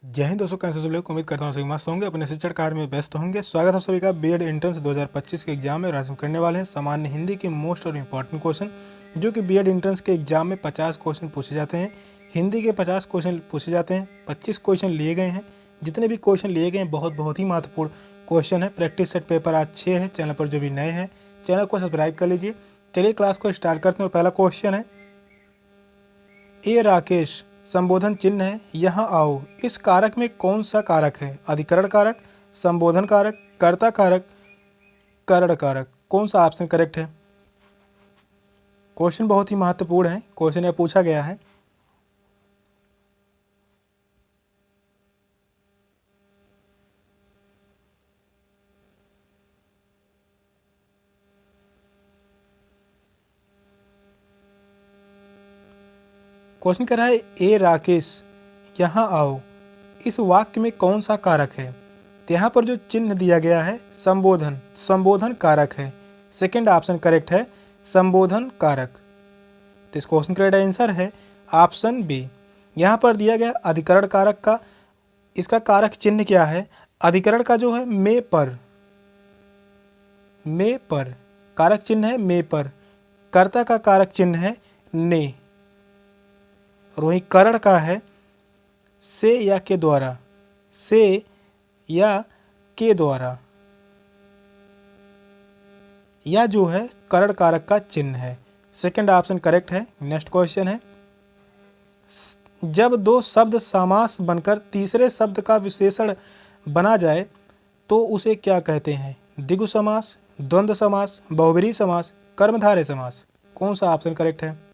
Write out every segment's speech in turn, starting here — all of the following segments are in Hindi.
जय हिंद दोस्तों, कैसे सब लोग। उम्मीद करता हूँ सभी मस्त होंगे, अपने शिक्षण कार्य में व्यस्त होंगे। स्वागत है आप सभी का बीएड एंट्रेंस 2025 के एग्जाम में। आज हम करने वाले हैं सामान्य हिंदी के मोस्ट और इम्पॉर्टेंट क्वेश्चन, जो कि बीएड एंट्रेंस के एग्जाम में 50 क्वेश्चन पूछे जाते हैं। हिंदी के 50 क्वेश्चन पूछे जाते हैं, 25 क्वेश्चन लिए गए हैं। जितने भी क्वेश्चन लिए गए हैं बहुत ही महत्वपूर्ण क्वेश्चन है। प्रैक्टिस सेट पेपर आज 6 है। चैनल पर जो भी नए हैं, चैनल को सब्सक्राइब कर लीजिए। चलिए क्लास को स्टार्ट करते हैं। और पहला क्वेश्चन है, ए राकेश संबोधन चिन्ह है, यहाँ आओ। इस कारक में कौन सा कारक है? अधिकरण कारक, संबोधन कारक, कर्ता कारक, करण कारक। कौन सा ऑप्शन करेक्ट है? क्वेश्चन बहुत ही महत्वपूर्ण है। क्वेश्चन यह पूछा गया है, क्वेश्चन कह रहा है ए राकेश यहाँ आओ। इस वाक्य में कौन सा कारक है? तो यहाँ पर जो चिन्ह दिया गया है संबोधन, संबोधन कारक है। सेकंड ऑप्शन करेक्ट है, संबोधन कारक। तो इस क्वेश्चन का राइट आंसर है ऑप्शन बी। यहाँ पर दिया गया अधिकरण कारक का, इसका कारक चिन्ह क्या है? अधिकरण का जो है में पर, में पर कारक चिन्ह है में पर। कर्ता का कारक चिन्ह है ने, और वहीं करण का है से या के द्वारा, से या के द्वारा। यह जो है करण कारक का चिन्ह है। सेकंड ऑप्शन करेक्ट है। नेक्स्ट क्वेश्चन है, जब दो शब्द समास बनकर तीसरे शब्द का विशेषण बना जाए तो उसे क्या कहते हैं? द्विगु समास, द्वंद्व समास, बहुब्रीहि समास, कर्मधारय समास। कौन सा ऑप्शन करेक्ट है?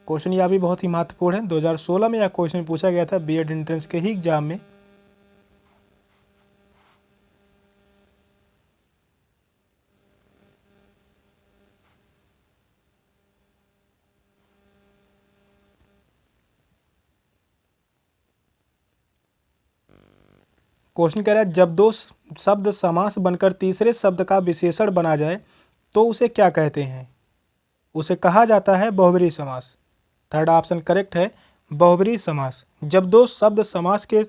क्वेश्चन यह भी बहुत ही महत्वपूर्ण है। 2016 में यह क्वेश्चन पूछा गया था बीएड एंट्रेंस के ही एग्जाम में। क्वेश्चन कह रहा है, जब दो शब्द समास बनकर तीसरे शब्द का विशेषण बना जाए तो उसे क्या कहते हैं? उसे कहा जाता है बहुब्रीहि समास। थर्ड ऑप्शन करेक्ट है, बहुब्रीहि समास। जब दो शब्द समास के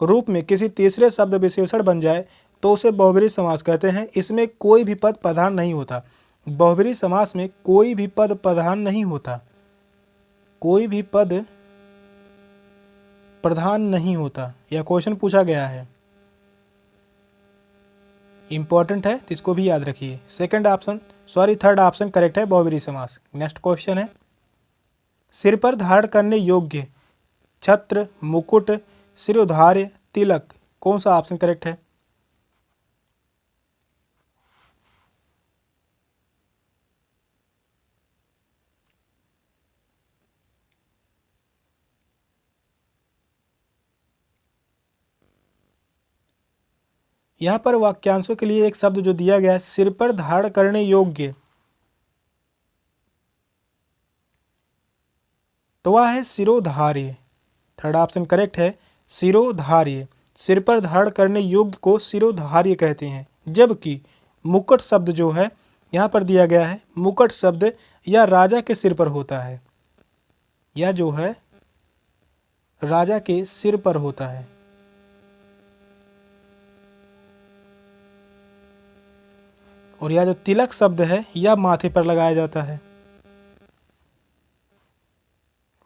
रूप में किसी तीसरे शब्द विशेषण बन जाए तो उसे बहुब्रीहि समास कहते हैं। इसमें कोई भी पद प्रधान नहीं होता। बहुब्रीहि समास में कोई भी पद प्रधान नहीं होता, कोई भी पद प्रधान नहीं होता। यह क्वेश्चन पूछा गया है, इंपॉर्टेंट है, तो इसको भी याद रखिए। Second option, third option correct है, बहुब्रीहि समास। नेक्स्ट क्वेश्चन है, सिर पर धारण करने योग्य छत्र, मुकुट, शिरोधार्य, तिलक। कौन सा ऑप्शन करेक्ट है? यहाँ पर वाक्यांशों के लिए एक शब्द जो दिया गया है, सिर पर धारण करने योग्य, तो वह है शिरोधार्य। थर्ड ऑप्शन करेक्ट है, शिरोधार्य। सिर पर धारण करने योग्य को शिरोधार्य कहते हैं। जबकि मुकुट शब्द जो है यहाँ पर दिया गया है, मुकुट शब्द यह राजा के सिर पर होता है, यह जो है राजा के सिर पर होता है। और यह जो तिलक शब्द है यह माथे पर लगाया जाता है,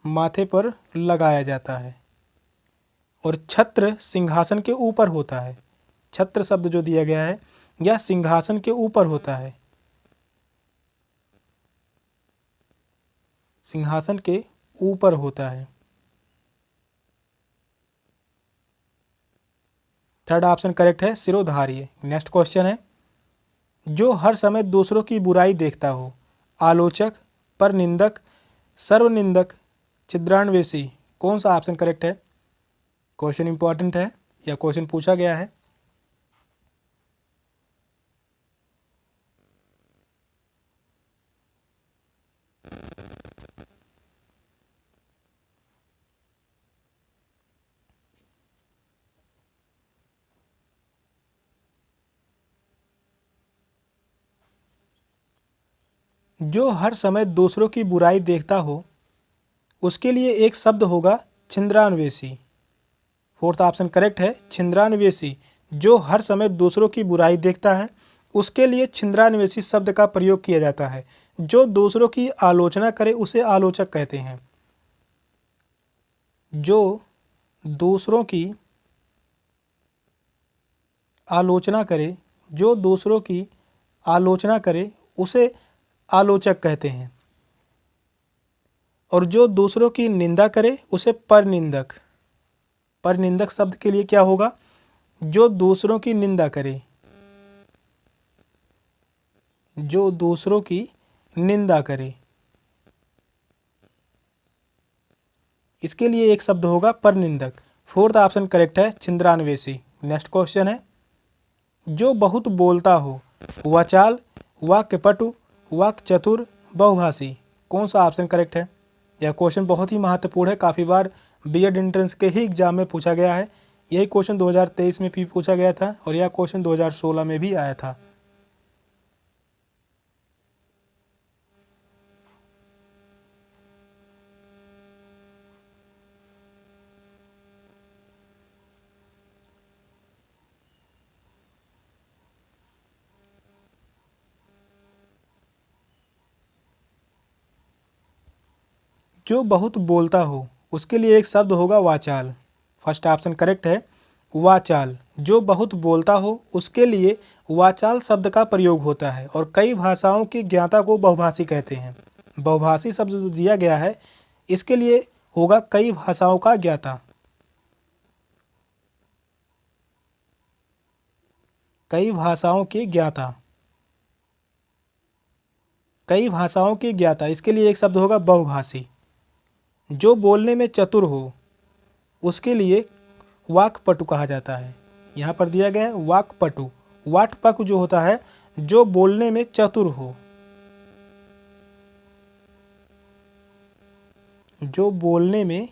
माथे पर लगाया जाता है। और छत्र सिंहासन के ऊपर होता है। छत्र शब्द जो दिया गया है यह सिंहासन के ऊपर होता है, सिंहासन के ऊपर होता है। थर्ड ऑप्शन करेक्ट है, शिरोधार्य। नेक्स्ट क्वेश्चन है, जो हर समय दूसरों की बुराई देखता हो। आलोचक, परनिंदक, सर्वनिंदक, छिद्रान्वेषी। कौन सा ऑप्शन करेक्ट है? क्वेश्चन इंपॉर्टेंट है, या क्वेश्चन पूछा गया है। जो हर समय दूसरों की बुराई देखता हो, उसके लिए एक शब्द होगा छिंद्रान्वेषी। फोर्थ ऑप्शन करेक्ट है, छिंद्रान्वेषी। जो हर समय दूसरों की बुराई देखता है उसके लिए छिंद्रान्वेषी शब्द का प्रयोग किया जाता है। जो दूसरों की आलोचना करे उसे आलोचक कहते हैं। जो दूसरों की आलोचना करे, जो दूसरों की आलोचना करे उसे आलोचक कहते हैं। और जो दूसरों की निंदा करे उसे परनिंदक। परनिंदक शब्द के लिए क्या होगा? जो दूसरों की निंदा करे, जो दूसरों की निंदा करे, इसके लिए एक शब्द होगा परनिंदक। फोर्थ ऑप्शन करेक्ट है, छिंद्रान्वेषी। नेक्स्ट क्वेश्चन है, जो बहुत बोलता हो, वाचाल, वाक्यपटु, वाक्चतुर, बहुभाषी। कौन सा ऑप्शन करेक्ट है? यह क्वेश्चन बहुत ही महत्वपूर्ण है, काफ़ी बार बीएड एंट्रेंस के ही एग्जाम में पूछा गया है। यही क्वेश्चन 2023 में भी पूछा गया था और यह क्वेश्चन 2016 में भी आया था। जो बहुत बोलता हो उसके लिए एक शब्द होगा वाचाल। फर्स्ट ऑप्शन करेक्ट है, वाचाल। जो बहुत बोलता हो उसके लिए वाचाल शब्द का प्रयोग होता है और कई भाषाओं की ज्ञाता को बहुभाषी कहते हैं। बहुभाषी शब्द जो दिया गया है इसके लिए होगा कई भाषाओं का ज्ञाता। कई भाषाओं के ज्ञाता, कई भाषाओं के ज्ञाता, इसके लिए एक शब्द होगा बहुभाषी। जो बोलने में चतुर हो उसके लिए वाक्पटु कहा जाता है। यहाँ पर दिया गया है वाक्पटु। वाक्पटु जो होता है जो बोलने में चतुर हो, जो बोलने में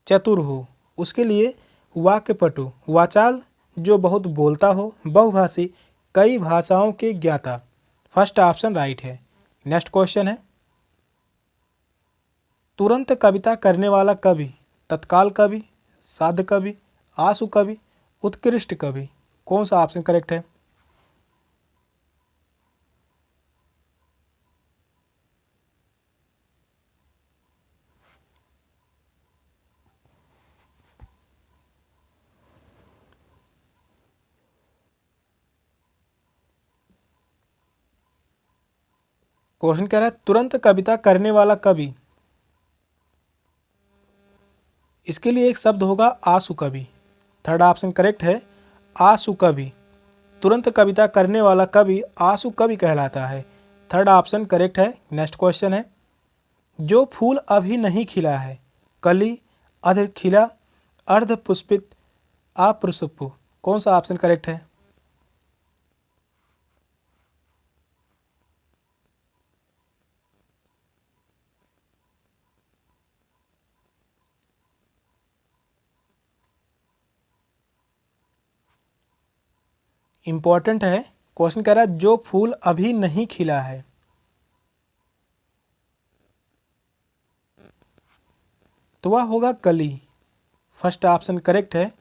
चतुर हो उसके लिए वाक्यपटु। वाचाल जो बहुत बोलता हो, बहुभाषी कई भाषाओं के ज्ञाता। फर्स्ट ऑप्शन राइट है। नेक्स्ट क्वेश्चन है, तुरंत कविता करने वाला कवि, तत्काल कवि, साध्य कवि, आशु कवि, उत्कृष्ट कवि। कौन सा ऑप्शन करेक्ट है? क्वेश्चन कह रहा है तुरंत कविता करने वाला कवि, इसके लिए एक शब्द होगा आशु कवि। थर्ड ऑप्शन करेक्ट है, आशु कवि। तुरंत कविता करने वाला कवि आशु कवि कहलाता है। थर्ड ऑप्शन करेक्ट है। नेक्स्ट क्वेश्चन है, जो फूल अभी नहीं खिला है, कली, अर्ध खिला, अर्ध पुष्पित, अपुष्प। कौन सा ऑप्शन करेक्ट है? इंपॉर्टेंट है, क्वेश्चन कह रहा है जो फूल अभी नहीं खिला है, तो वह होगा कली। फर्स्ट ऑप्शन करेक्ट है,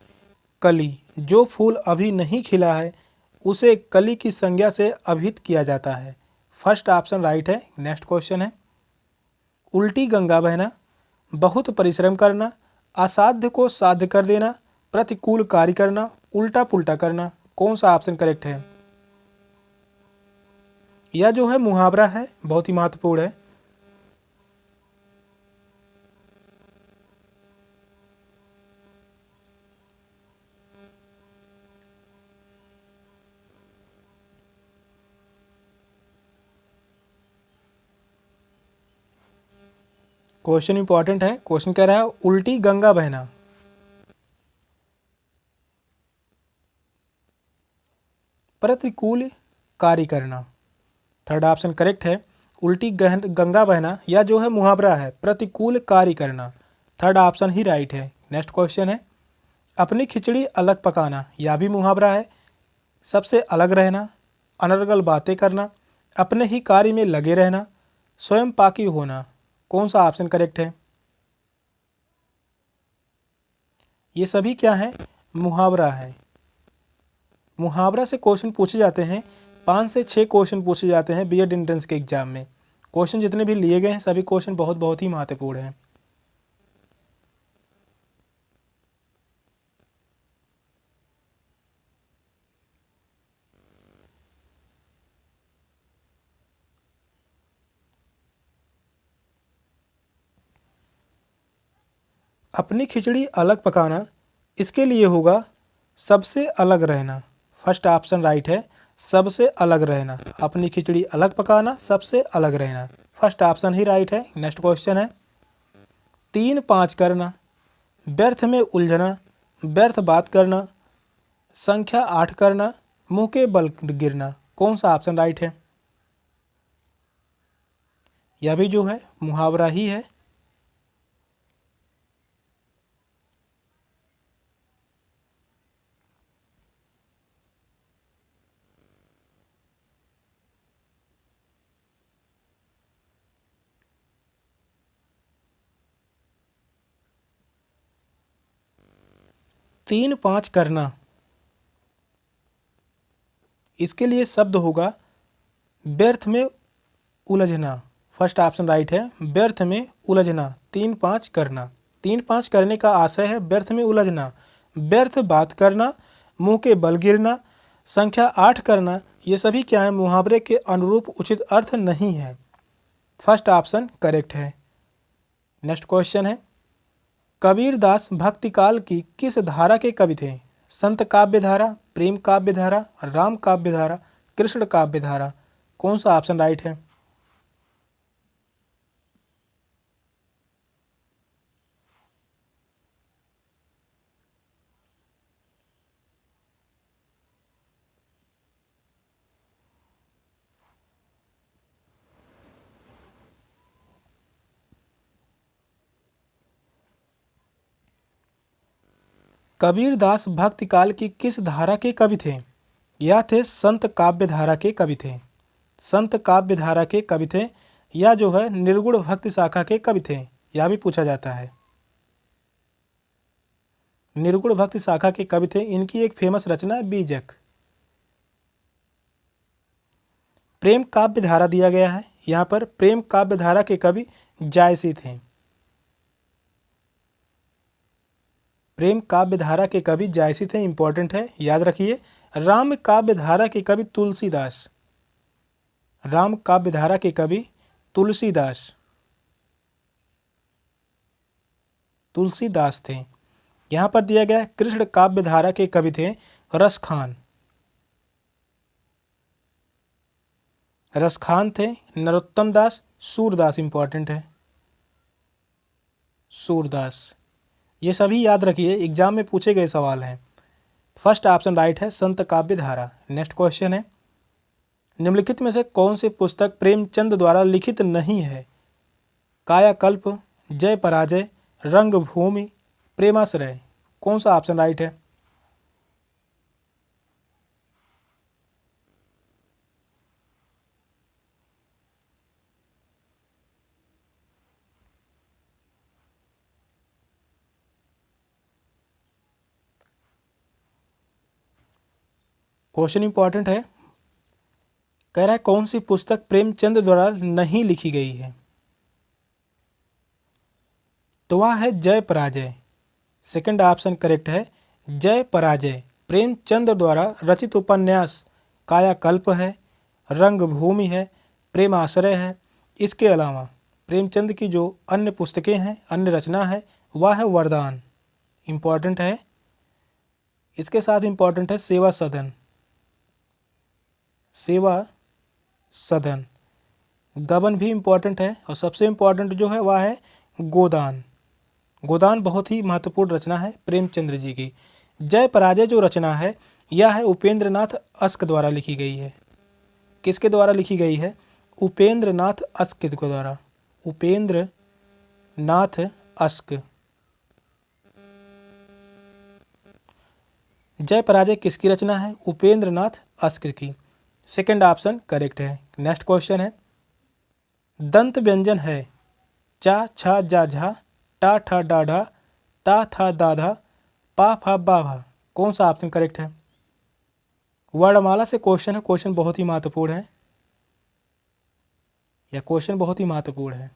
कली। जो फूल अभी नहीं खिला है उसे कली की संज्ञा से अभिहित किया जाता है। फर्स्ट ऑप्शन राइट है। नेक्स्ट क्वेश्चन है, उल्टी गंगा बहना, बहुत परिश्रम करना, असाध्य को साध्य कर देना, प्रतिकूल कार्य करना, उल्टा पुल्टा करना। कौन सा ऑप्शन करेक्ट है? यह जो है मुहावरा है, बहुत ही महत्वपूर्ण है। क्वेश्चन इंपॉर्टेंट है। क्वेश्चन कह रहा है उल्टी गंगा बहना, प्रतिकूल कार्य करना। थर्ड ऑप्शन करेक्ट है, उल्टी गंगा बहना यह जो है मुहावरा है, प्रतिकूल कार्य करना। थर्ड ऑप्शन ही राइट है। नेक्स्ट क्वेश्चन है, अपनी खिचड़ी अलग पकाना, यह भी मुहावरा है। सबसे अलग रहना, अनर्गल बातें करना, अपने ही कार्य में लगे रहना, स्वयं पाकी होना। कौन सा ऑप्शन करेक्ट है? ये सभी क्या है? मुहावरा है। मुहावरा से क्वेश्चन पूछे जाते हैं, 5 से 6 क्वेश्चन पूछे जाते हैं बीएड एंट्रेंस के एग्जाम में। क्वेश्चन जितने भी लिए गए हैं सभी क्वेश्चन बहुत बहुत ही महत्वपूर्ण हैं। अपनी खिचड़ी अलग पकाना, इसके लिए होगा सबसे अलग रहना। फर्स्ट ऑप्शन राइट है, सबसे अलग रहना। अपनी खिचड़ी अलग पकाना, सबसे अलग रहना, फर्स्ट ऑप्शन ही राइट है। नेक्स्ट क्वेश्चन है 3-5 करना, व्यर्थ में उलझना, व्यर्थ बात करना, संख्या 8 करना, मुंह के बल गिरना। कौन सा ऑप्शन राइट है? यह भी जो है मुहावरा ही है। तीन पाँच करना, इसके लिए शब्द होगा व्यर्थ में उलझना। फर्स्ट ऑप्शन राइट है, व्यर्थ में उलझना। 3-5 करना, 3-5 करने का आशय है व्यर्थ में उलझना, व्यर्थ बात करना, मुंह के बल गिरना, संख्या 8 करना। ये सभी क्या है? मुहावरे के अनुरूप उचित अर्थ नहीं है। फर्स्ट ऑप्शन करेक्ट है। नेक्स्ट क्वेश्चन है कबीरदास भक्तिकाल की किस धारा के कवि थे? संत काव्य धारा, प्रेम काव्य धारा, राम काव्य धारा, कृष्ण काव्य धारा। कौन सा ऑप्शन राइट है? कबीरदास भक्तिकाल की किस धारा के कवि थे? यह थे संत काव्य धारा के कवि थे। संत काव्य धारा के कवि थे, या जो है निर्गुण भक्ति शाखा के कवि थे। यह भी पूछा जाता है। निर्गुण भक्ति शाखा के कवि थे। इनकी एक फेमस रचना है बीजक। प्रेम काव्य धारा दिया गया है, यहाँ पर प्रेम काव्य धारा के कवि जायसी थे। प्रेम काव्य धारा के कवि जायसी थे, इंपॉर्टेंट है, याद रखिए। राम काव्य धारा के कवि तुलसीदास। राम काव्य धारा के कवि तुलसीदास, तुलसीदास थे। यहाँ पर दिया गया कृष्ण काव्य धारा के कवि थे रसखान। रसखान थे नरोत्तम दास, सूरदास, इंपॉर्टेंट है, सूरदास। ये सभी याद रखिए, एग्जाम में पूछे गए सवाल हैं। फर्स्ट ऑप्शन राइट है, संत काव्य धारा। नेक्स्ट क्वेश्चन है निम्नलिखित में से कौन सी पुस्तक प्रेमचंद द्वारा लिखित नहीं है? कायाकल्प, जय पराजय, रंगभूमि, प्रेमाश्रय। कौन सा ऑप्शन राइट है? क्वेश्चन इंपॉर्टेंट है, कह रहा है कौन सी पुस्तक प्रेमचंद द्वारा नहीं लिखी गई है? तो वह है जय पराजय। सेकंड ऑप्शन करेक्ट है, जय पराजय प्रेमचंद द्वारा रचित उपन्यास कायाकल्प है, रंगभूमि है, प्रेमाश्रय है। इसके अलावा प्रेमचंद की जो अन्य पुस्तकें हैं, अन्य रचना है, वह है वरदान, इम्पॉर्टेंट है। इसके साथ इम्पॉर्टेंट है सेवा सदन। सेवा सदन, गबन भी इम्पॉर्टेंट है, और सबसे इम्पॉर्टेंट जो है वह है गोदान। गोदान बहुत ही महत्वपूर्ण रचना है प्रेमचंद्र जी की। जय पराजय जो रचना है यह है उपेंद्र नाथ अस्क द्वारा लिखी गई है। किसके द्वारा लिखी गई है? उपेंद्र नाथ अस्क के द्वारा। उपेंद्र नाथ अस्क। जय पराजय किसकी रचना है? उपेंद्र नाथ अस्क की। सेकंड ऑप्शन करेक्ट है। नेक्स्ट क्वेश्चन है दंत व्यंजन है चा छा जा झा टा ठा डा ढा ता था दाधा पा फा बा भा। कौन सा ऑप्शन करेक्ट है? वर्णमाला से क्वेश्चन है, क्वेश्चन बहुत ही महत्वपूर्ण है, या क्वेश्चन बहुत ही महत्वपूर्ण है।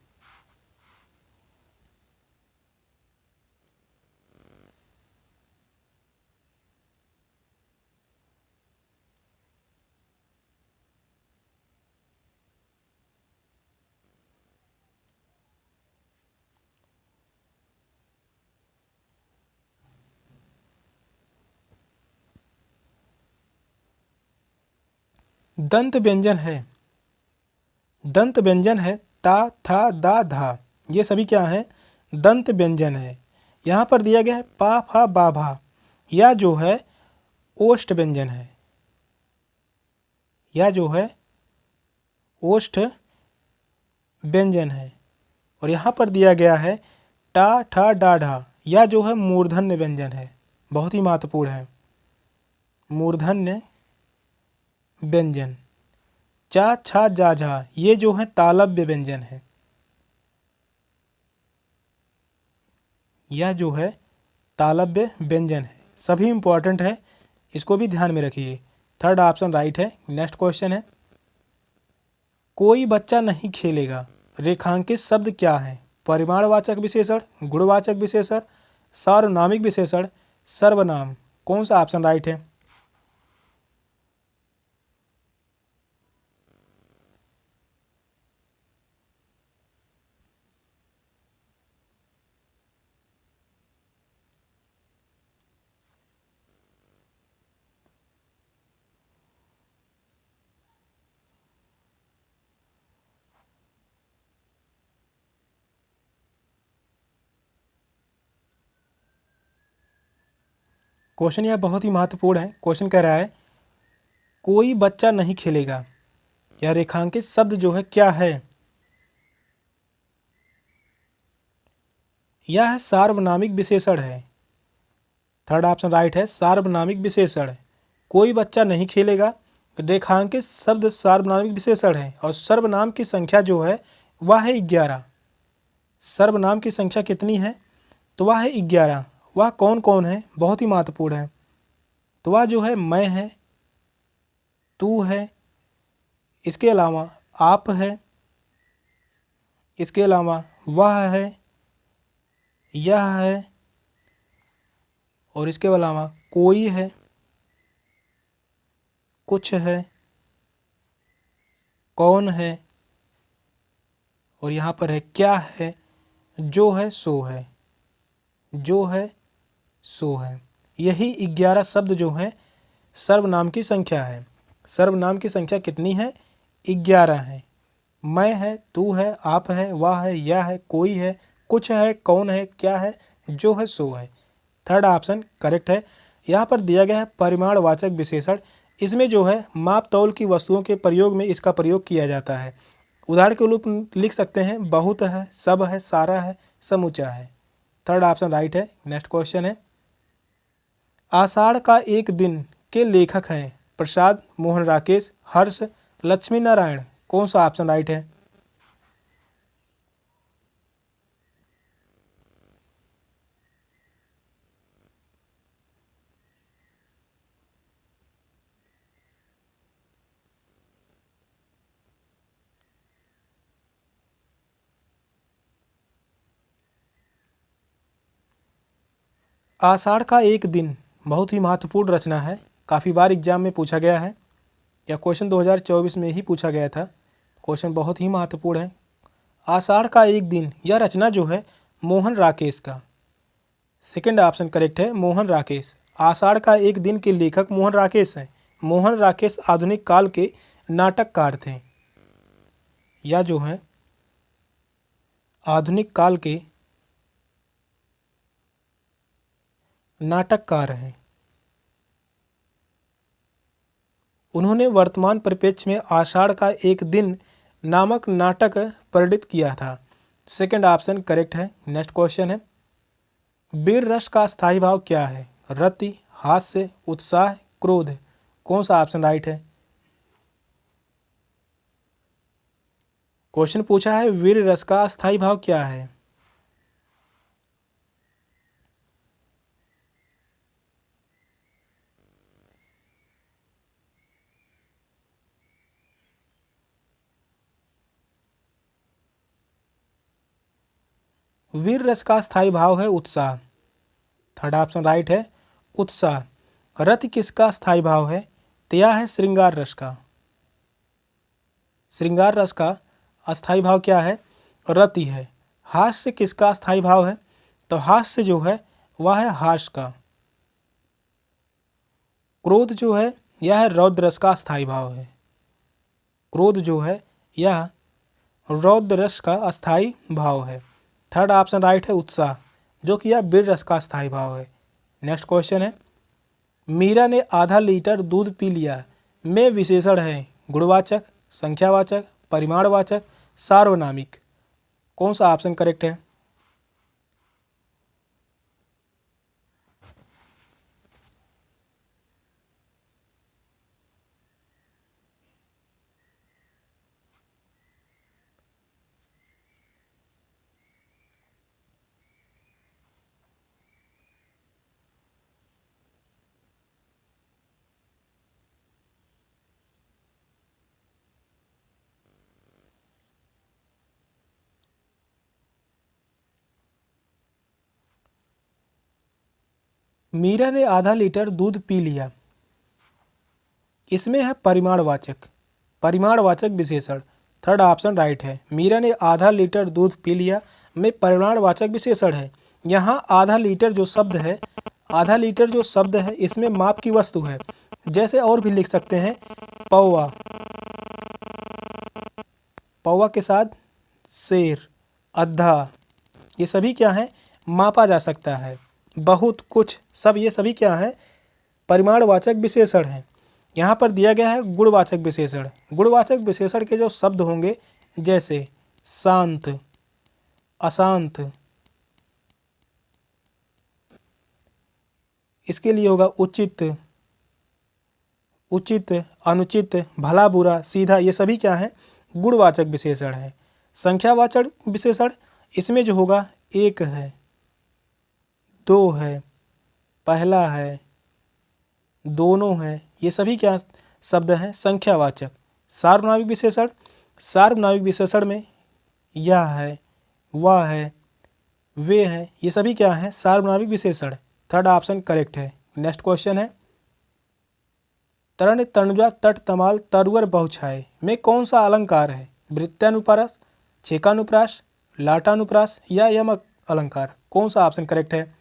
दंत व्यंजन है, दंत व्यंजन है ता था दा धा, ये सभी क्या है? दंत व्यंजन है। यहाँ पर दिया गया है पा फा बा भा, या जो है ओष्ठ व्यंजन है, या जो है ओष्ठ व्यंजन है। और यहाँ पर दिया गया है टा ठा डा ढा, या जो है मूर्धन्य व्यंजन है, बहुत ही महत्वपूर्ण है, मूर्धन्य व्यंजन। चा छा जा झा, ये जो है तालव्य व्यंजन है, यह जो है तालव्य व्यंजन है। सभी इंपॉर्टेंट है, इसको भी ध्यान में रखिए। थर्ड ऑप्शन राइट है। नेक्स्ट क्वेश्चन है, कोई बच्चा नहीं खेलेगा, रेखांकित शब्द क्या है? परिमाणवाचक विशेषण, गुणवाचक विशेषण, सार्वनामिक विशेषण, सर्वनाम। कौन सा ऑप्शन राइट है? क्वेश्चन यह बहुत ही महत्वपूर्ण है। क्वेश्चन कह रहा है कोई बच्चा नहीं खेलेगा, यह रेखांकित शब्द जो है क्या है? यह सार्वनामिक विशेषण है। थर्ड ऑप्शन राइट है, सार्वनामिक विशेषण। कोई बच्चा नहीं खेलेगा, रेखांकित शब्द सार्वनामिक विशेषण है, और सर्वनाम की संख्या जो है वह है 11। सर्वनाम की संख्या कितनी है? तो वह है 11। वह कौन कौन है? बहुत ही महत्वपूर्ण है। तो वह जो है मैं है, तू है, इसके अलावा आप है, इसके अलावा वह है, यह है, और इसके अलावा कोई है, कुछ है, कौन है, और यहाँ पर है क्या है, जो है सो है, जो है सो है। यही 11 शब्द जो हैं सर्वनाम की संख्या है। सर्वनाम की संख्या कितनी है? 11 है। मैं है, तू है, आप है, वह है, यह है, कोई है, कुछ है, कौन है, क्या है, जो है सो है। थर्ड ऑप्शन करेक्ट है। यहाँ पर दिया गया है परिमाणवाचक विशेषण। इसमें जो है माप तौल की वस्तुओं के प्रयोग में इसका प्रयोग किया जाता है। उदाहरण के रूप में लिख सकते हैं बहुत है, सब है, सारा है, समूचा है। थर्ड ऑप्शन राइट है। नेक्स्ट क्वेश्चन है, आषाढ़ का एक दिन के लेखक हैं प्रसाद, मोहन राकेश, हर्ष, लक्ष्मी नारायण। कौन सा ऑप्शन राइट है? आषाढ़ का एक दिन बहुत ही महत्वपूर्ण रचना है। काफ़ी बार एग्जाम में पूछा गया है, या क्वेश्चन 2024 में ही पूछा गया था। क्वेश्चन बहुत ही महत्वपूर्ण है। आषाढ़ का एक दिन, यह रचना जो है मोहन राकेश का। सेकंड ऑप्शन करेक्ट है, मोहन राकेश। आषाढ़ का एक दिन के लेखक मोहन राकेश हैं। मोहन राकेश आधुनिक काल के नाटककार थे, या जो है आधुनिक काल के नाटककार हैं। उन्होंने वर्तमान परिप्रेक्ष्य में आषाढ़ का एक दिन नामक नाटक प्रेरित किया था। सेकंड ऑप्शन करेक्ट है। नेक्स्ट क्वेश्चन है, वीर रस का स्थायी भाव क्या है? रति, हास्य, उत्साह, क्रोध। कौन सा ऑप्शन राइट है? क्वेश्चन पूछा है वीर रस का स्थायी भाव क्या है? वीर रस का स्थायी भाव है उत्साह। थर्ड ऑप्शन राइट है उत्साह। रति किसका स्थायी भाव है? तो यह है श्रृंगार रस का। श्रृंगार रस का अस्थायी भाव क्या है? रति है। हास्य किसका स्थायी भाव है? तो हास्य जो है वह है हास्य का। क्रोध जो है यह है रौद्र रस का स्थायी भाव है। क्रोध जो है यह रौद्र रस का अस्थायी भाव है। थर्ड ऑप्शन राइट है उत्साह, जो कि यह वीर रस का स्थायी भाव है। नेक्स्ट क्वेश्चन है, मीरा ने आधा लीटर दूध पी लिया में विशेषण है गुणवाचक, संख्यावाचक, परिमाणवाचक, सार्वनामिक। कौन सा ऑप्शन करेक्ट है? मीरा ने आधा लीटर दूध पी लिया, इसमें है परिमाणवाचक, परिमाणवाचक विशेषण। थर्ड ऑप्शन राइट है। मीरा ने आधा लीटर दूध पी लिया में परिमाणवाचक विशेषण है। यहाँ आधा लीटर जो शब्द है, आधा लीटर जो शब्द है इसमें माप की वस्तु है। जैसे और भी लिख सकते हैं पौवा, पौवा के साथ शेर, अद्धा, ये सभी क्या है? मापा जा सकता है। बहुत, कुछ, सब, ये सभी क्या है? परिमाणवाचक विशेषण हैं। यहाँ पर दिया गया है गुणवाचक विशेषण। गुणवाचक विशेषण के जो शब्द होंगे जैसे शांत, अशांत, इसके लिए होगा उचित, उचित, अनुचित, भला बुरा, सीधा, ये सभी क्या है? गुणवाचक विशेषण है। संख्यावाचक विशेषण, इसमें जो होगा एक है, दो है, पहला है, दोनों है, ये सभी क्या शब्द हैं? संख्यावाचक। सार्वनामिक विशेषण, सार्वनामिक विशेषण में यह है, वह है, वे है, ये सभी क्या हैं? सार्वनामिक विशेषण। थर्ड ऑप्शन करेक्ट है। नेक्स्ट क्वेश्चन है, तरण तनुजा तट तमाल तरुअर बहुछाए में कौन सा अलंकार है? वृत्तानुप्रास, छेकानुप्रास, लाटानुप्रास या यमक अलंकार। कौन सा ऑप्शन करेक्ट है?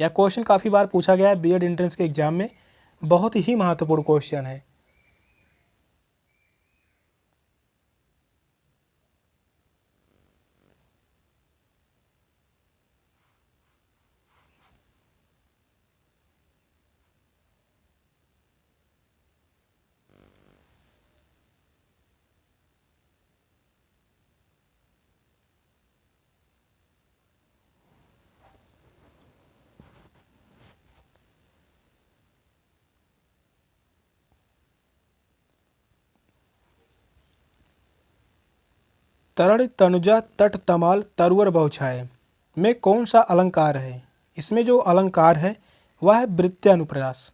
यह क्वेश्चन काफ़ी बार पूछा गया है बीएड एंट्रेंस के एग्जाम में, बहुत ही महत्वपूर्ण क्वेश्चन है। तरण तनुजा तट तमाल तरुअर बहुछाए में कौन सा अलंकार है? इसमें जो अलंकार है वह है वृत्तानुप्रास।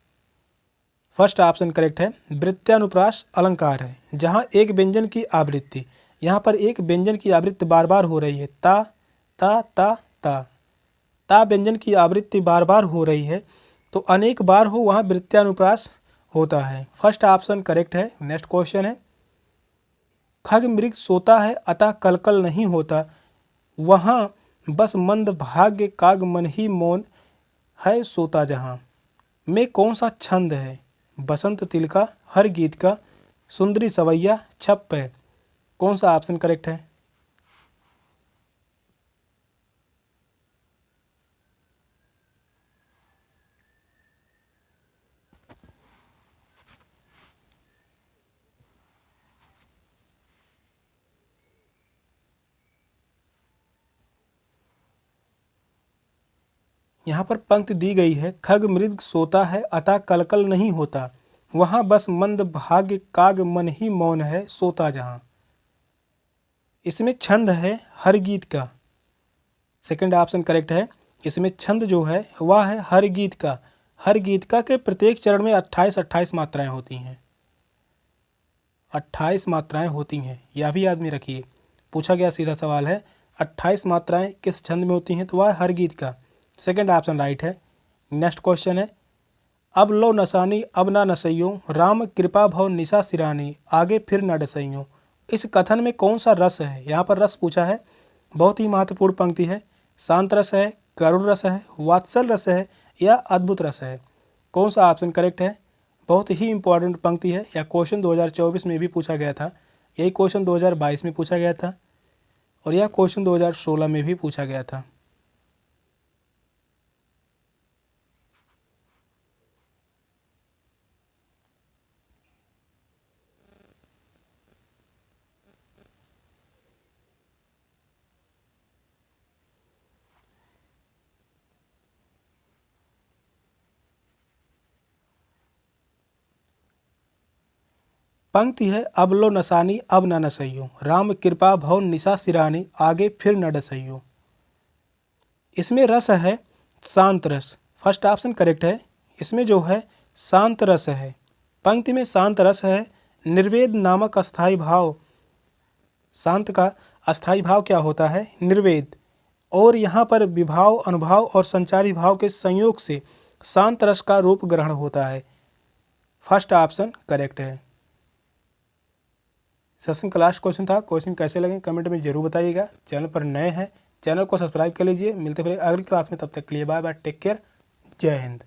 फर्स्ट ऑप्शन करेक्ट है। वृत्तानुप्रास अलंकार है जहाँ एक व्यंजन की आवृत्ति, यहाँ पर एक व्यंजन की आवृत्ति बार बार हो रही है, ता ता ता ता, ता व्यंजन की आवृत्ति बार बार हो रही है, तो अनेक बार हो वहाँ वृत्तानुप्रास होता है। फर्स्ट ऑप्शन करेक्ट है। नेक्स्ट क्वेश्चन है, खग मृग सोता है अतः कलकल नहीं होता, वहाँ बस मंद भाग्य काग मन ही मौन है सोता जहाँ में कौन सा छंद है? बसंत तिलका, हर गीत का, सुंदरी सवैया, छप है। कौन सा ऑप्शन करेक्ट है? यहाँ पर पंक्ति दी गई है, खग मृग सोता है अतः कलकल नहीं होता, वहाँ बस मंद भाग्य काग मन ही मौन है सोता जहाँ। इसमें छंद है हर गीत का। सेकंड ऑप्शन करेक्ट है। इसमें छंद जो है वह है हर गीत का। हर गीत का के प्रत्येक चरण में 28 मात्राएं होती हैं, 28 मात्राएं होती हैं, यह भी याद में रखिए। पूछा गया सीधा सवाल है 28 मात्राएं किस छंद में होती हैं? तो वह है हर गीत का। सेकंड ऑप्शन राइट है। नेक्स्ट क्वेश्चन है, अब लो नसानी अब ना नसइयो, राम कृपा भव निशा सिरानी, आगे फिर न डसइयो। इस कथन में कौन सा रस है? यहाँ पर रस पूछा है, बहुत ही महत्वपूर्ण पंक्ति है। शांत रस है, करुण रस है, वात्सल रस है या अद्भुत रस है? कौन सा ऑप्शन करेक्ट है? बहुत ही इंपॉर्टेंट पंक्ति है। यह क्वेश्चन 2024 में भी पूछा गया था, यही क्वेश्चन 2022 में पूछा गया था और यह क्वेश्चन 2016 में भी पूछा गया था। पंक्ति है, अब लो नसानी अब न नसइयो, राम कृपा भव निशा सिरानी, आगे फिर न डसइयो। इसमें रस है शांत रस, फर्स्ट ऑप्शन करेक्ट है। इसमें जो है शांत रस है, पंक्ति में शांत रस है। निर्वेद नामक अस्थाई भाव, शांत का अस्थाई भाव क्या होता है? निर्वेद। और यहाँ पर विभाव, अनुभाव और संचारी भाव के संयोग से शांत रस का रूप ग्रहण होता है। फर्स्ट ऑप्शन करेक्ट है। सेशन का लास्ट क्वेश्चन था। क्वेश्चन कैसे लगे कमेंट में जरूर बताइएगा। चैनल पर नए हैं, चैनल को सब्सक्राइब कर लीजिए। मिलते फिर अगली क्लास में, तब तक के लिए बाय बाय, टेक केयर, जय हिंद।